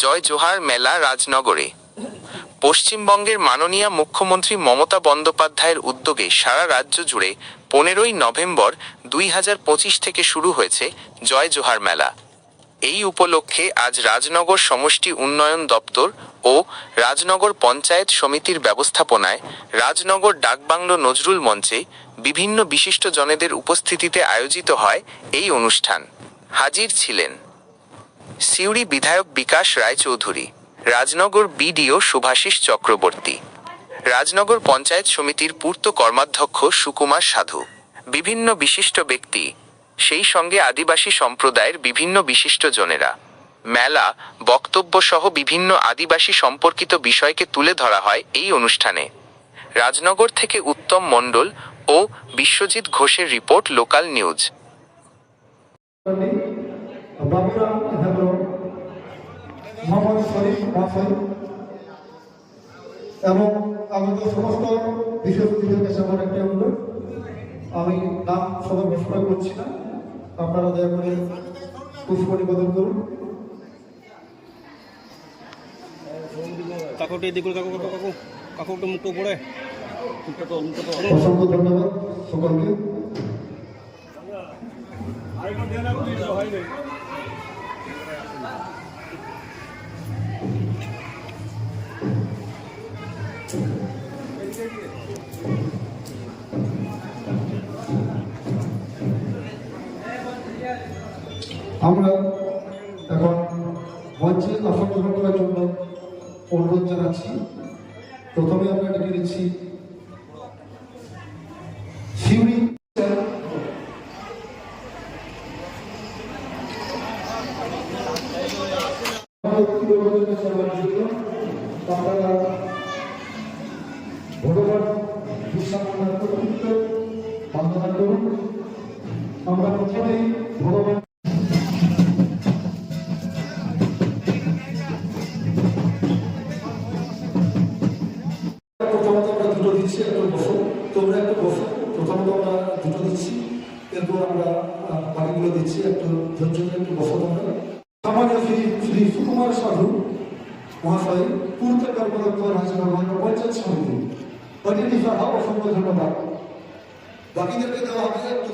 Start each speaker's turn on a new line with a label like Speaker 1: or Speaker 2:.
Speaker 1: জয় জোহার মেলা রাজনগরে। পশ্চিমবঙ্গের মাননীয় মুখ্যমন্ত্রী মমতা বন্দ্যোপাধ্যায়ের উদ্যোগে সারা রাজ্য জুড়ে 15ই নভেম্বর 2025 থেকে শুরু হয়েছে জয় জোহার মেলা। এই উপলক্ষে আজ রাজনগর সমষ্টি উন্নয়ন দপ্তর ও রাজনগর পঞ্চায়েত সমিতির ব্যবস্থাপনায় রাজনগর ডাকবাংলো নজরুল মঞ্চে বিভিন্ন বিশিষ্টজনেদের উপস্থিতিতে আয়োজিত হয় এই অনুষ্ঠান। হাজির ছিলেন সিউড়ি বিধায়ক বিকাশ রায়চৌধুরী, রাজনগর বিডিও শুভাশিস চক্রবর্তী, রাজনগর পঞ্চায়েত সমিতির পূর্ত কর্মাধ্যক্ষ সুকুমার সাধু, বিভিন্ন বিশিষ্ট ব্যক্তি, সেই সঙ্গে আদিবাসী সম্প্রদায়ের বিভিন্ন বিশিষ্টজনেরা। মেলা, বক্তব্য সহ বিভিন্ন আদিবাসী সম্পর্কিত বিষয়কে তুলে ধরা হয় এই অনুষ্ঠানে। রাজনগর থেকে উত্তম মণ্ডল ও বিশ্বজিৎ ঘোষের রিপোর্ট, লোকাল নিউজ।
Speaker 2: বাবুরাম এবং মোহাম্মদ শরীফ মহাশয় এবং আগত সমস্ত বিশেষ অতিথিদের কাছে আমার একটা অনুরোধ, আমি নাম সবার ঘোষণা করছি না, আপনারা দয়া করে পুষ্প নিবেদন করুন।
Speaker 3: কাকুটি এদিকে কাকু কাকু কাকু কাকু একটু মুখ পড়ে।
Speaker 2: অসংখ্য ধন্যবাদ সকলকে। আমরা এখন মঞ্চে আসন গ্রহণ করার জন্য অনুরোধ জানাচ্ছি। প্রথমে আমরা ডেকে নিচ্ছি সিউড়ি আপনারা ভগবান বন্দনা করুন। আমরা প্রথমেই ভগবান দুটো দিচ্ছি, একটু বসো, তোমরা একটু বসো। প্রথমত আমরা দুটো দিচ্ছি, এরপর আমরা বাকিগুলো দিচ্ছি। একটু ধৈর্য ধরে একটু বসো তোমরা। আমাদের শ্রী সুকুমার সাধু মহাশয়, পূর্ত কর্মদক্ষ, রাজনগর পঞ্চায়েত সমিতি, অতিথি সহ অসংখ্য ধন্যবাদ। বাকিদেরকে দেওয়া হবে একটু